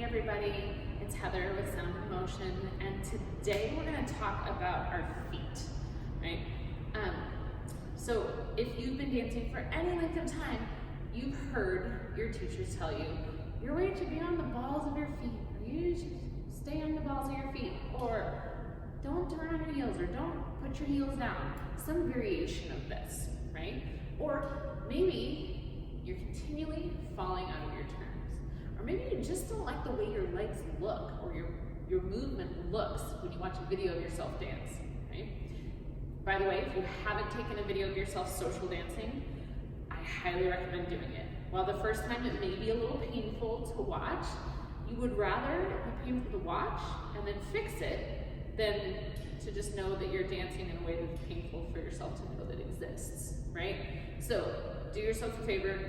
everybody, it's Heather with Sound in Motion, and today we're going to talk about our feet, right? So if you've been dancing for any length of time, you've heard your teachers tell you, your weight should be on the balls of your feet, or you should stay on the balls of your feet, or don't turn on your heels, or don't put your heels down. Some variation of this, right? Or maybe you're continually falling out of your turns. Or maybe you just don't like the way your legs look or your movement looks when you watch a video of yourself dance, right? By the way, if you haven't taken a video of yourself social dancing, I highly recommend doing it. While the first time it may be a little painful to watch, you would rather it be painful to watch and then fix it than to just know that you're dancing in a way that's painful for yourself to know that exists, right? So do yourself a favor,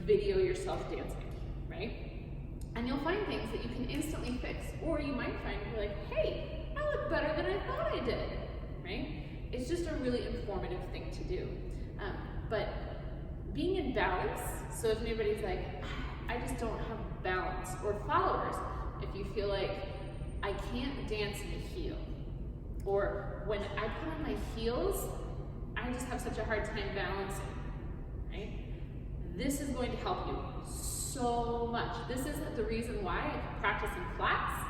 video yourself dancing, right? And you'll find things that you can instantly fix, or you might find you're like, hey, I look better than I thought I did, right? It's just a really informative thing to do. But being in balance, so if anybody's like, I just don't have balance, or followers, if you feel like I can't dance in a heel, or when I put on my heels, I just have such a hard time balancing, right? This is going to help you so much. This is the reason why I practice in flats,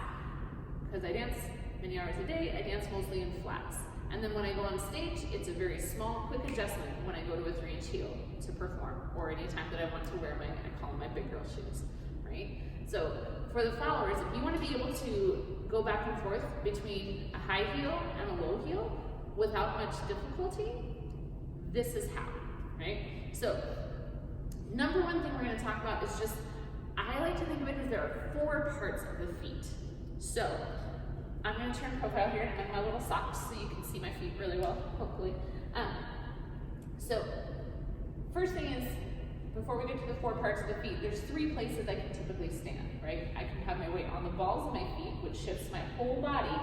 because I dance many hours a day, I dance mostly in flats. And then when I go on stage, it's a very small, quick adjustment when I go to a 3-inch heel to perform, or anytime that I want to wear I call them my big girl shoes, right? So for the followers, if you want to be able to go back and forth between a high heel and a low heel without much difficulty, this is how, right? So number one thing we're going to talk about is just, I like to think of it as there are 4 parts of the feet. So I'm going to turn profile here and my little socks so you can see my feet really well, hopefully. So first thing is, before we get to the 4 parts of the feet, there's 3 places I can typically stand, right? I can have my weight on the balls of my feet, which shifts my whole body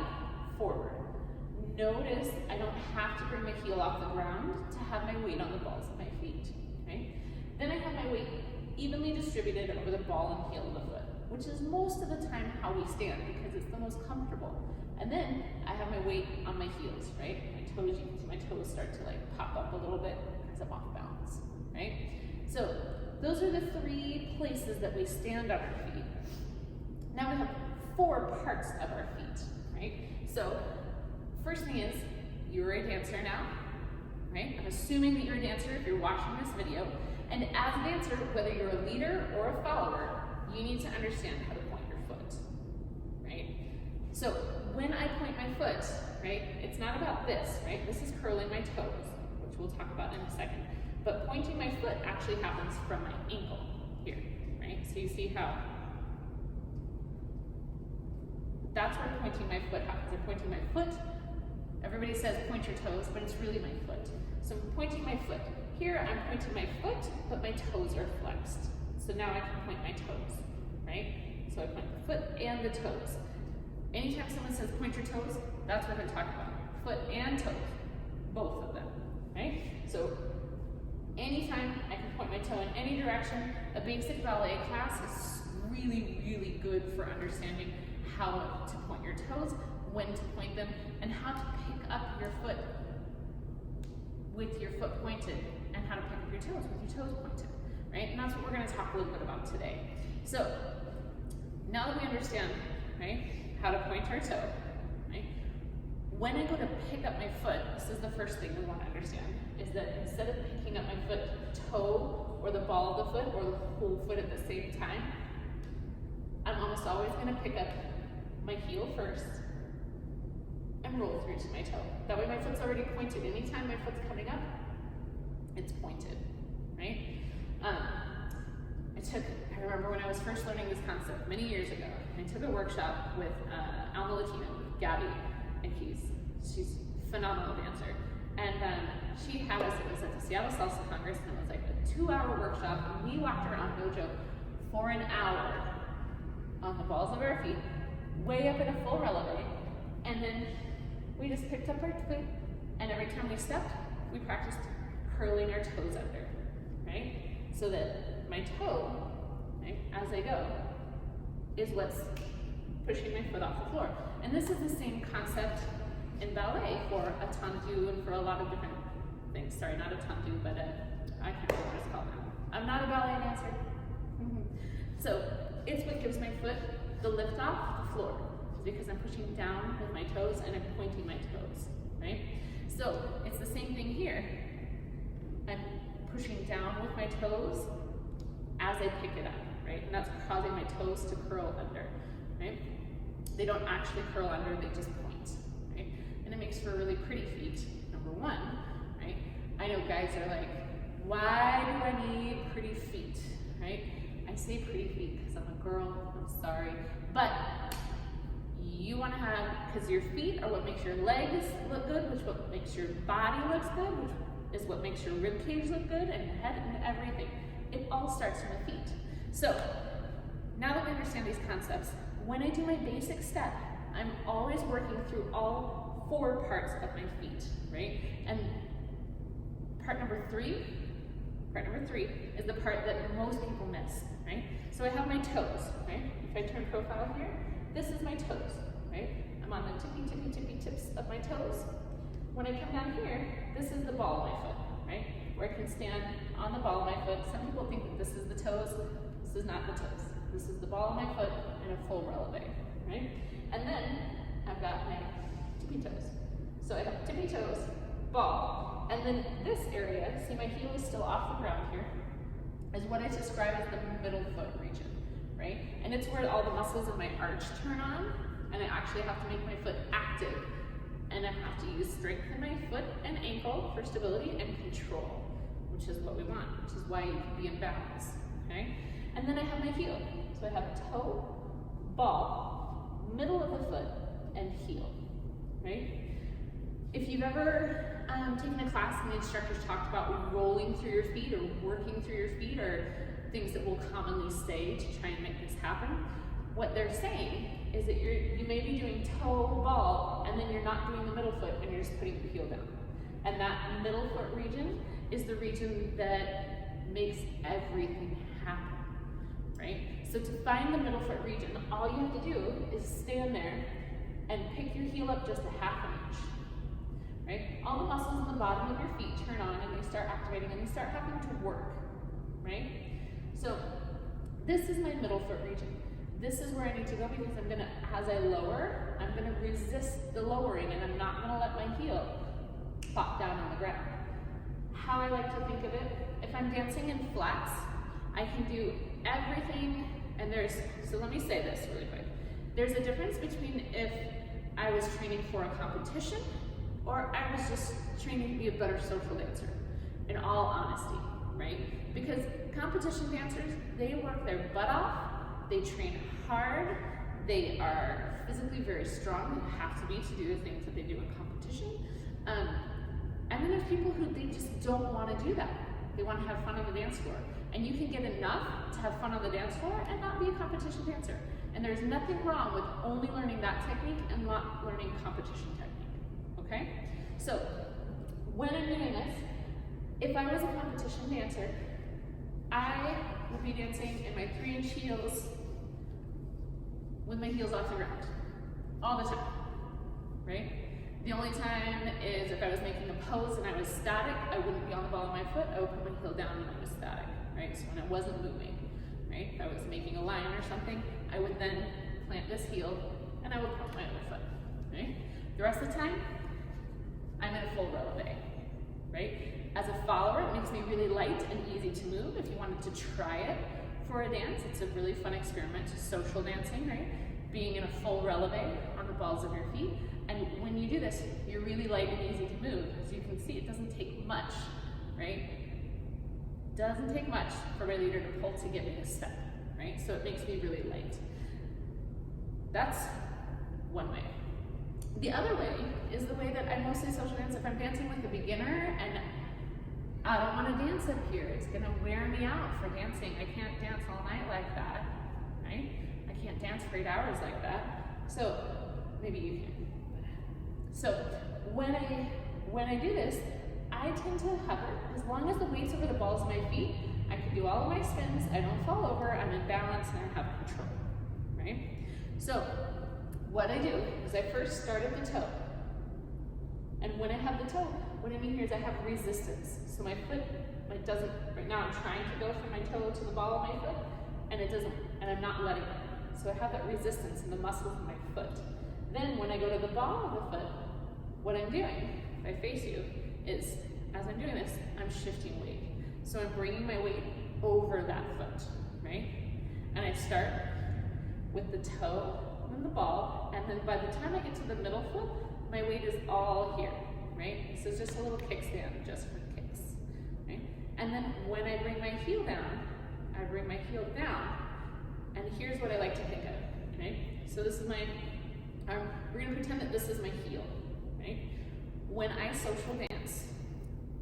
forward. Notice I don't have to bring my heel off the ground to have my weight on the balls of my feet, right? Then I have my weight evenly distributed over the ball and heel of the foot, which is most of the time how we stand because it's the most comfortable. And then I have my weight on my heels, right? My toes, you can see my toes start to like pop up a little bit because I'm off balance, right? So those are the 3 places that we stand on our feet. Now we have 4 parts of our feet, right? So first thing is, you're a dancer now, right? I'm assuming that you're a dancer if you're watching this video. And as a dancer, whether you're a leader or a follower, you need to understand how to point your foot, right? So when I point my foot, right, it's not about this, right? This is curling my toes, which we'll talk about in a second. But pointing my foot actually happens from my ankle here, right? So you see how that's where pointing my foot happens. I'm pointing my foot. Everybody says point your toes, but it's really my foot. So I'm pointing my foot. Here I'm pointing my foot, but my toes are flexed. So now I can point my toes, right? So I point the foot and the toes. Anytime someone says point your toes, that's what I'm talking about. Foot and toes, both of them, right? So anytime I can point my toe in any direction, a basic ballet class is really, really good for understanding how to point your toes, when to point them, and how to pick up your foot with your foot pointed, and how to pick up your toes with your toes pointed, right? And that's what we're going to talk a little bit about today. So now that we understand, right, how to point our toe, right, when I go to pick up my foot, this is the first thing we want to understand, is that instead of picking up my foot, toe, or the ball of the foot, or the whole foot at the same time, I'm almost always going to pick up my heel first and roll through to my toe. That way my foot's already pointed. Anytime my foot's coming up, it's pointed, right? I remember when I was first learning this concept many years ago, I took a workshop with Alma Latino, with Gabby, and she's a phenomenal dancer. And she had us, it was at the Seattle Salsa Congress, and it was like a 2-hour workshop, and we walked around dojo for an hour on the balls of our feet, way up in a full releve, and then we just picked up our foot, and every time we stepped, we practiced curling our toes under, right? So that my toe, right, as I go, is what's pushing my foot off the floor. And this is the same concept in ballet for a tendu and for a lot of different things. Sorry, not a tendu, but I can't remember what it's called now. I'm not a ballet dancer. So it's what gives my foot the lift off the floor. It's because I'm pushing down with my toes and I'm pointing my toes, right? So it's the same thing here. I'm pushing down with my toes as I pick it up, right? And that's causing my toes to curl under, right? They don't actually curl under, they just point, right? And it makes for really pretty feet, number one, right? I know guys are like, why do I need pretty feet, right? I say pretty feet because I'm a girl, I'm sorry, but you want to have, because your feet are what makes your legs look good, which what makes your body looks good, which is what makes your rib cage look good, and your head and everything. It all starts from the feet. So now that we understand these concepts, when I do my basic step, I'm always working through all 4 parts of my feet, right? And part number three is the part that most people miss, right? So I have my toes, right? If I turn profile here, this is my toes, right? I'm on the tippy tips of my toes. When I come down here, this is the ball of my foot, right? Where I can stand on the ball of my foot. Some people think that this is the toes. This is not the toes. This is the ball of my foot in a full releve, right? And then I've got my tippy toes. So I have tippy toes, ball, and then this area, see my heel is still off the ground here, is what I describe as the middle foot region, right? And it's where all the muscles of my arch turn on, and I actually have to make my foot active. And I have to use strength in my foot and ankle for stability and control, which is what we want, which is why you can be in balance, okay? And then I have my heel. So I have toe, ball, middle of the foot, and heel, right? If you've ever taken a class and the instructors talked about rolling through your feet or working through your feet or things that we'll commonly say to try and make this happen, what they're saying is that you may be doing toe, ball, and then you're not doing the middle foot and you're just putting your heel down. And that middle foot region is the region that makes everything happen, right? So to find the middle foot region, all you have to do is stand there and pick your heel up just a half an inch, right? All the muscles in the bottom of your feet turn on and they start activating and they start having to work, right? So this is my middle foot region. This is where I need to go because I'm gonna, as I lower, I'm gonna resist the lowering and I'm not gonna let my heel pop down on the ground. How I like to think of it, if I'm dancing in flats, I can do everything, and so let me say this really quick. There's a difference between if I was training for a competition or I was just training to be a better social dancer, in all honesty, right? Because competition dancers, they work their butt off, they train hard, they are physically very strong, and have to be to do the things that they do in competition. And then there's people who they just don't want to do that. They want to have fun on the dance floor. And you can get enough to have fun on the dance floor and not be a competition dancer. And there's nothing wrong with only learning that technique and not learning competition technique, okay? So when I'm doing this, if I was a competition dancer, I would be dancing in my 3-inch heels with my heels off the ground all the time, right? The only time is if I was making a pose and I was static, I wouldn't be on the ball of my foot, I would put my heel down when I was static, right? So when I wasn't moving, right? If I was making a line or something, I would then plant this heel and I would pump my other foot, right? The rest of the time, I'm in a full releve, right? As a follower, it makes me really light and easy to move. If you wanted to try it for a dance, it's a really fun experiment, social dancing, right? Being in a full releve on the balls of your feet. And when you do this, you're really light and easy to move. As you can see, it doesn't take much, right? Doesn't take much for my leader to pull to get me a step, right? So it makes me really light. That's one way. The other way is the way that I mostly social dance. If I'm dancing with a beginner and I don't want to dance up here, it's gonna wear me out for dancing. I can't dance all night like that, right? I can't dance for 8 hours like that. So maybe you can. So when I do this, I tend to hover. As long as the weight's over the balls of my feet, I can do all of my spins, I don't fall over, I'm in balance, and I have control, right? So what I do is I first start at the toe. And when I have the toe, what I mean here is I have resistance. So my foot, it doesn't, right now I'm trying to go from my toe to the ball of my foot, and it doesn't, and I'm not letting it. So I have that resistance in the muscles of my foot. Then when I go to the ball of the foot, what I'm doing, if I face you, is as I'm doing this, I'm shifting weight. So I'm bringing my weight over that foot, right? And I start with the toe and the ball, and then by the time I get to the middle foot, my weight is all here, right? So it's just a little kickstand just for kicks, right? And then when I bring my heel down, I bring my heel down, and here's what I like to think of, okay? So this is my, we're gonna pretend that this is my heel, right? When I social dance,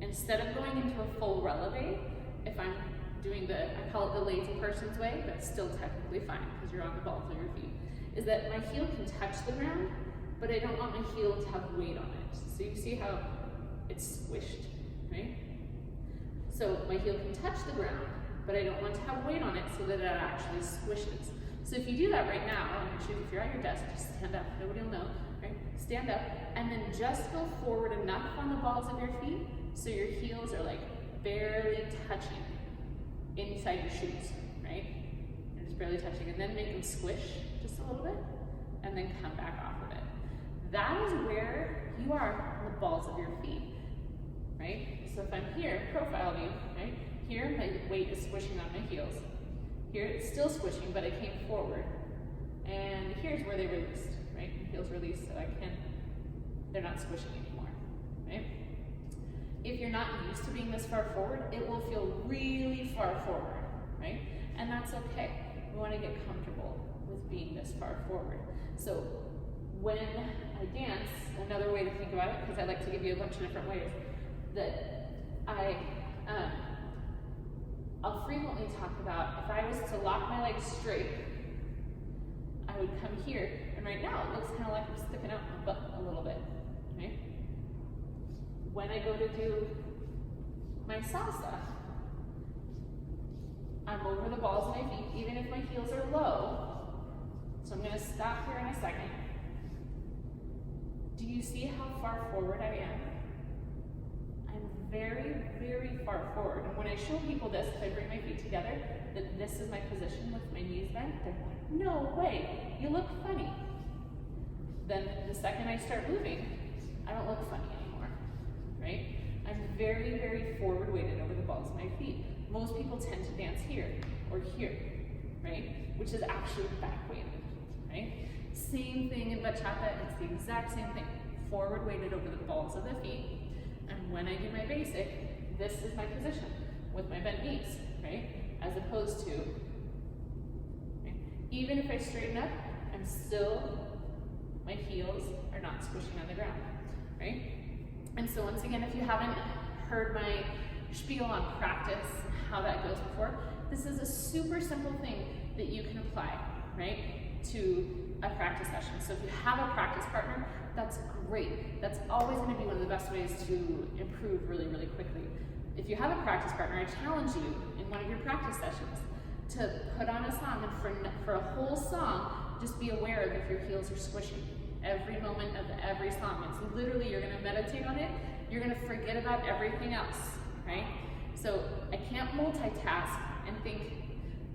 instead of going into a full releve, if I'm doing the, I call it the lazy person's way, but still technically fine because you're on the balls of your feet, is that my heel can touch the ground, but I don't want my heel to have weight on it. So you see how it's squished, right? So my heel can touch the ground, but I don't want to have weight on it so that it actually squishes. So if you do that right now, actually if you're at your desk, just stand up, nobody will know, right? Stand up, and then just go forward enough on the balls of your feet so your heels are like barely touching inside your shoes, right? They're just barely touching, and then make them squish just a little bit, and then come back off of it. That is where you are on the balls of your feet, right? So if I'm here, profile view, right? Here, my weight is squishing on my heels. Here, it's still squishing, but I came forward. And here's where they released, right? Heels released, so they're not squishing anymore, right? If you're not used to being this far forward, it will feel really far forward, right? And that's okay. We want to get comfortable with being this far forward. So when I dance, another way to think about it, because I like to give you a bunch of different ways, that I'll frequently talk about if I was to lock my legs straight, I would come here, and right now it looks kind of like I'm sticking out my butt a little bit, right? When I go to do my salsa, I'm over the balls of my feet, even if my heels are low. So I'm going to stop here in a second. Do you see how far forward I am? I'm very, very far forward. And when I show people this, if I bring my feet together, that this is my position with my knees bent, they're like, no way, you look funny. Then the second I start moving, I don't look funny anymore, right? I'm very, very forward weighted over the balls of my feet. Most people tend to dance here or here, right? Which is actually back weighted, right? Same thing in bachata, it's the exact same thing. Forward weighted over the balls of the feet. And when I do my basic, this is my position with my bent knees, right? As opposed to, right? Even if I straighten up, I'm still, my heels are not squishing on the ground, right? And so once again, if you haven't heard my spiel on practice, how that goes before, this is a super simple thing that you can apply, right, to a practice session. So if you have a practice partner, that's great. That's always going to be one of the best ways to improve really, really quickly. If you have a practice partner, I challenge you in one of your practice sessions to put on a song, and for a whole song, just be aware of if your heels are squishing. Every moment of every song. It's literally, you're going to meditate on it. You're going to forget about everything else, right? So I can't multitask and think,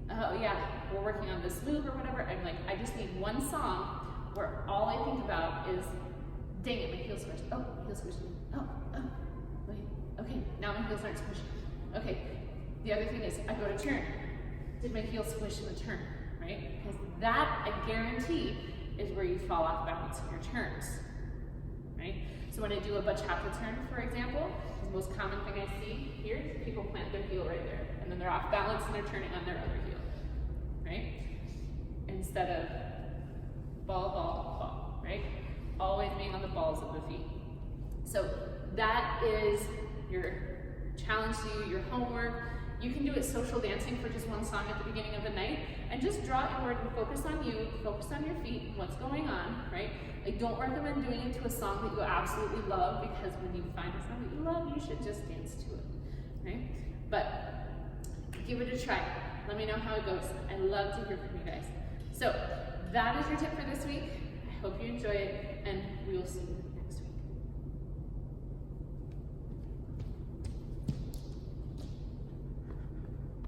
oh yeah, we're working on this move or whatever. I'm like, I just need one song where all I think about is, dang it, my heels squished. Oh, heels squished. Oh, wait, okay, now my heels aren't squishing. Okay, the other thing is, I go to turn. Did my heel squish in the turn, right? Because that, I guarantee, is where you fall off balance in your turns, right? So when I do a bachata turn, for example, the most common thing I see here is people plant their heel right there, and then they're off balance and they're turning on their other heel, right? Instead of ball, ball, ball, right? Always being on the balls of the feet. So that is your challenge to you, your homework. You can do it social dancing for just one song at the beginning of the night, and just draw inward and focus on you, focus on your feet, what's going on, right? I don't recommend doing it to a song that you absolutely love, because when you find a song that you love, you should just dance to it, right? But give it a try. Let me know how it goes. I love to hear from you guys. So that is your tip for this week. I hope you enjoy it, and we will see you